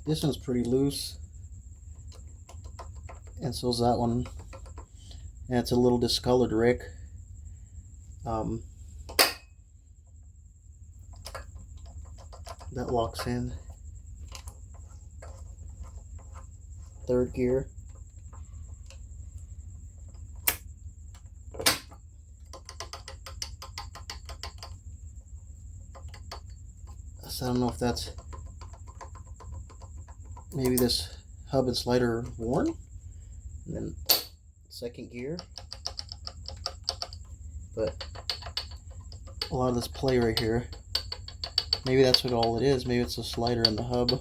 This one's pretty loose, and so is that one. And it's a little discolored, Rick. That locks in. Third gear. So I don't know if that's maybe this hub and slider are worn. And then second gear. But a lot of this play right here, maybe that's what all it is. Maybe it's a slider in the hub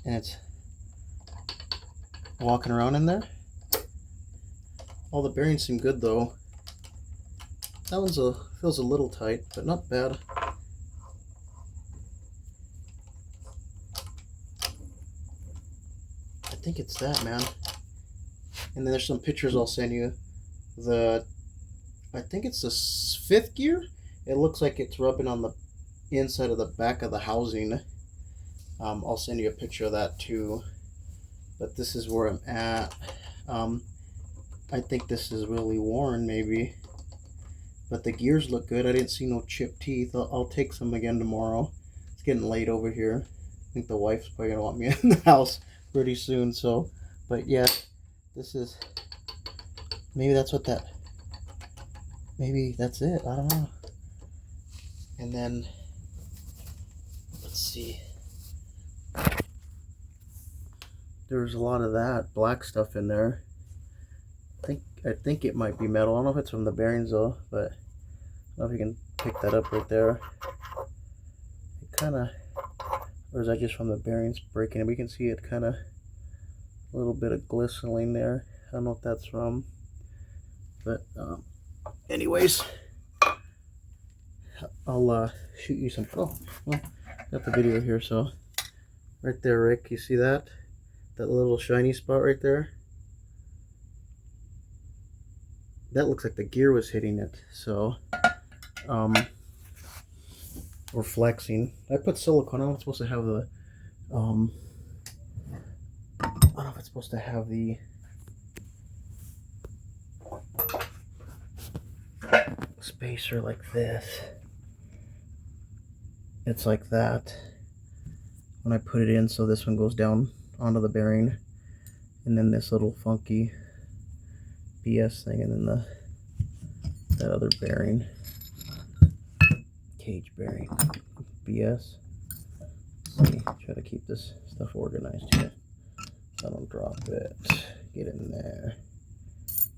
and it's walking around in there. All the bearings seem good though. That one's feels a little tight, but not bad. I think it's that, man. And then there's some pictures I'll send you. I think it's the fifth gear. It looks like it's rubbing on the inside of the back of the housing. I'll send you a picture of that too. But this is where I'm at. I think this is really worn maybe. But the gears look good. I didn't see no chipped teeth. I'll take some again tomorrow. It's getting late over here. I think the wife's probably gonna want me in the house pretty soon. So, but yeah, this is, maybe that's what that, maybe that's it. I don't know. And then let's see. There's a lot of that black stuff in there. I think it might be metal. I don't know if it's from the bearings though, but I don't know if you can pick that up right there. It kind of, or is that just from the bearings breaking? And we can see it kind of a little bit of glistening there. I don't know if that's from, but anyways, I'll shoot you some. Oh, well, got the video here. So right there, Rick, you see that? That little shiny spot right there? That looks like the gear was hitting it. So, or flexing. I put silicone. I don't know if it's supposed to have the, I don't know if it's supposed to have the spacer like this. It's like that when I put it in, so this one goes down onto the bearing, and then this little funky BS thing, and then that other bearing, cage bearing BS. Let's see, try to keep this stuff organized here. I don't drop it. Get in there.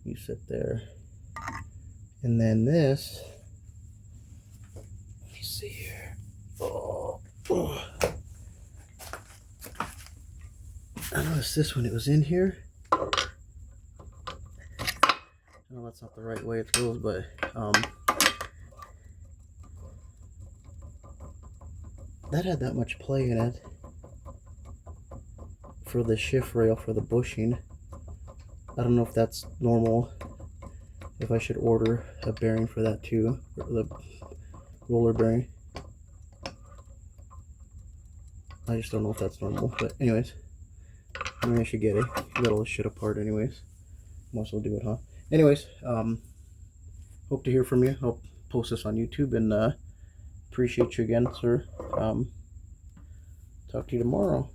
You sit there. And then this, let me see here. Oh. I noticed this when it was in here. No, that's not the right way it goes, but that had that much play in it for the shift rail for the bushing. I don't know if that's normal, if I should order a bearing for that too, the roller bearing. I just don't know if that's normal, but anyways, maybe I should get it. Get all this shit apart anyways. Might as well do it, huh? Anyways, hope to hear from you. I'll post this on YouTube, and appreciate you again, sir. Talk to you tomorrow.